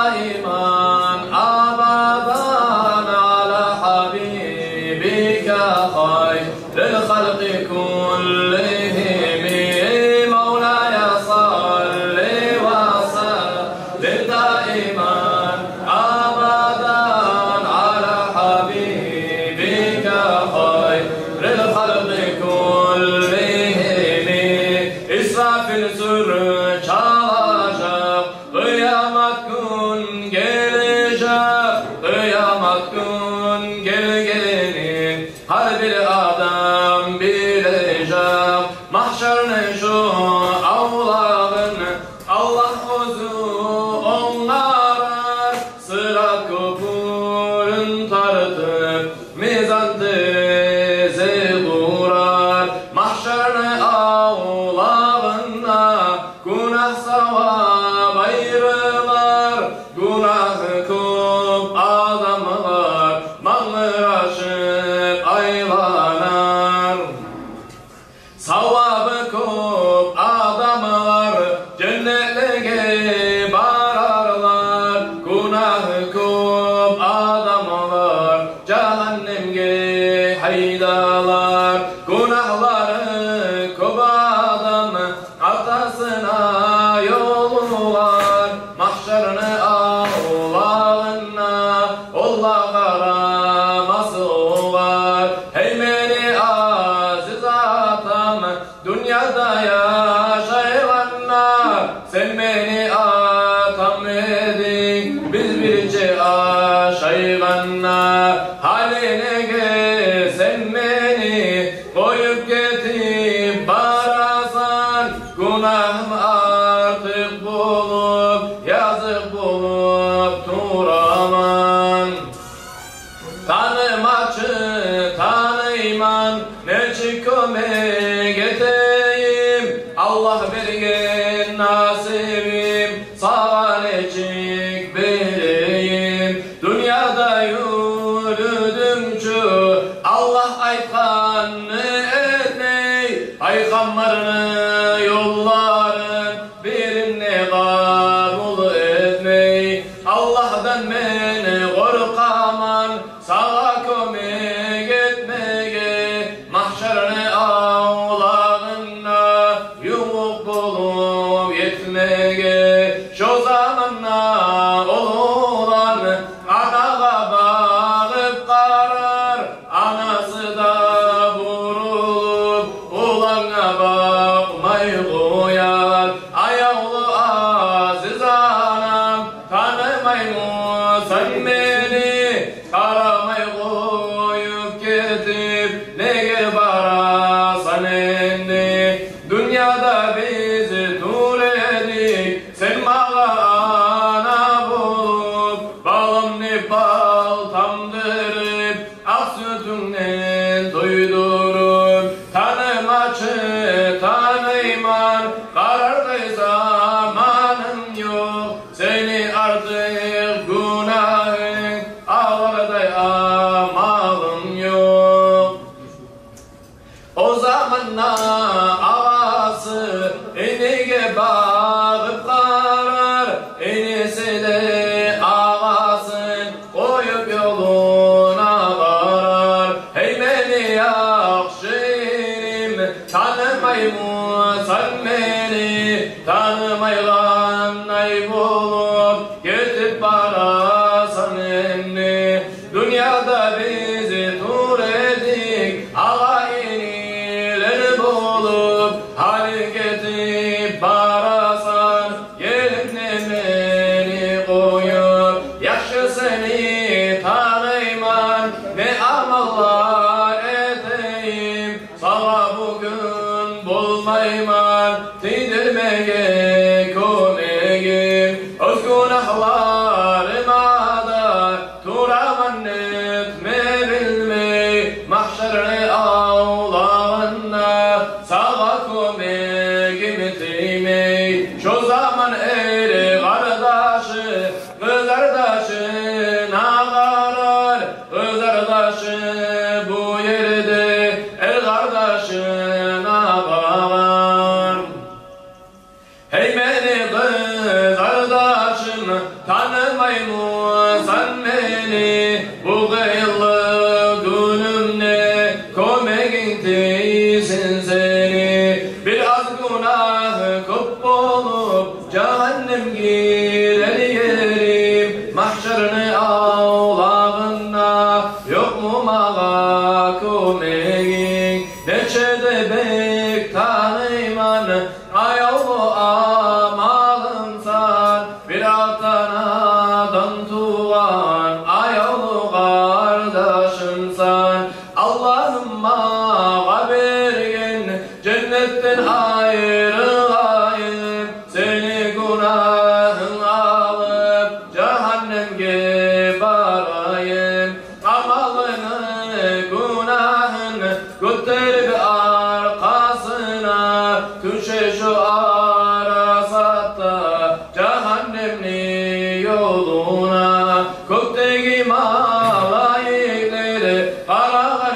دائما أبدا على حبيبك خير الخلق كلهم مولاي صل وسلم دائما أبدا على حبيبك خير الخلق كلهم İsrafil sürü çalacak, kıyamet gün gelecek, kıyamet gün geleni her bir adam bilecek. Mahşerine şu avlağını Allah özü onlara sırat köpürün tartıp mizan tezi kurar. Mahşerine günah sevap ayrılar, günah köp adamlar, mağlaşıp aylanar. Sevabı köp adamlar, cennetliğe bararlar, günah köp adamlar, cehennemge haydalar. Günahları köp adam, atasına yolu var, mahşerine ağlarına Allah araması var. Hey beni aziz atam, dünyada yaşayanlar, sen beni atam edin, biz birce aşayganlar. Haline gel sen beni koyup getip barasan, günahım artık bulup, yazık bulup duramam. Tanımaçı tanıyman, ne çıkıme geteyim, Allah bergen nasibim, sağa ne çık bileyim. Dünyada yürüdümçü, Allah aytkanını etmey, peygamberini yolların birini kabul etmey. Allah'tan beni korkaman, sağa köme gitmeye, mahşerine ağlarına yumuk bulup yetmeye. Şu zamanla olan anağa bağıp karar, anası da vurulup ulana bakmayı koyar. Ayağlı aziz anam, tanımay mı sen beni, karamay koyup gidip nege barasan endi. Dünyada bizi tur edik, sen bana ana bulup, balım ne baltamdırıp, ak sütünden duydurup. Tanımaçı tanıyman, karardı zamanım yok, seni artık günahın ağlarda amalım yok. O zamanla havası enige bağıp karar, enisi de ağasın koyup yoluna varar. Hey beni yakşirim, tanımay mı sen beni, tanımaylan ay bulup gidip barasan enni. Dünyada bizi tur edik, ağa iniler bulup, hali getip barasan yerine beni koyup. Yaşı seni tanıyman, ne amallar edeyim, sana bugün bulmayman, dindirmeye komeyim. Öz günahlarıma da turaman etme bilmey, mahşerine ağlarına sağa komeyim etmey. Şu zaman eri kardeşi, kız kardeşine karar, kız kardeşi bu yerde el kardeşine bağlar. Hey beni kız kardeşim, tanımaymışsan beni bu kıyılı günümde kömek ettisin seni biraz günah kıp olup cehennem girer yerim mahşerine ağlağına yok mu mağa kömeğin neçede bek tanıyman ayolu amalınsan bir altanadan tuğan ayolu kardeşimsan Allah'ım mağa bergen cennetten ayrılayım seni günahın alıp cehennemge barayım amalını günahın götürüp arkasına düşe şu arasatta cehennemli yoluna kökteki malayikleri karağır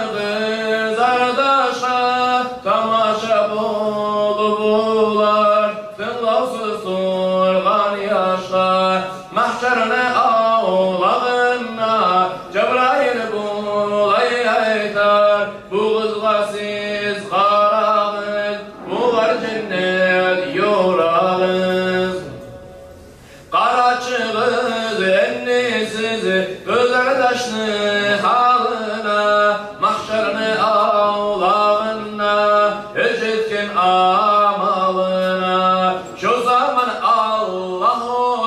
kızardaşa tamaşa bulu bular tınlavsız turgan yaşa mahşerine ağlağına Cebrail bulay aytar bu kızga siz karağız bu var cennet yorağız Karaçığız ennisiz gözler taşlı halına mahşerine ağlağına eşitken amalına şu zaman Allah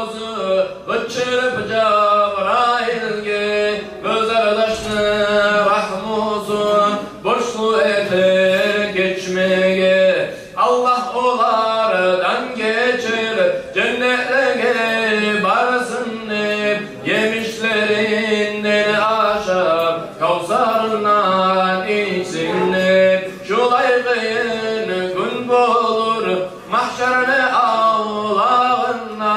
özü uçurup Cebrail'ge gözler taşlı rahmusun boşlu eter geçmeye Allah onlardan geçir cennetlerine varsın hep yemişlerinden aşıp kavsarından içsin hep şu laygın gün bulur mahşerine ağlağına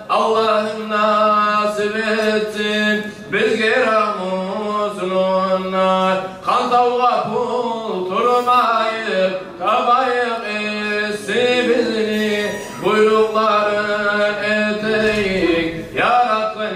Allah'ım nasip etsin bizge rahmusunlar kan tavga pul turmayıp kabayık etsi bizni buyrukların eteğik yarattın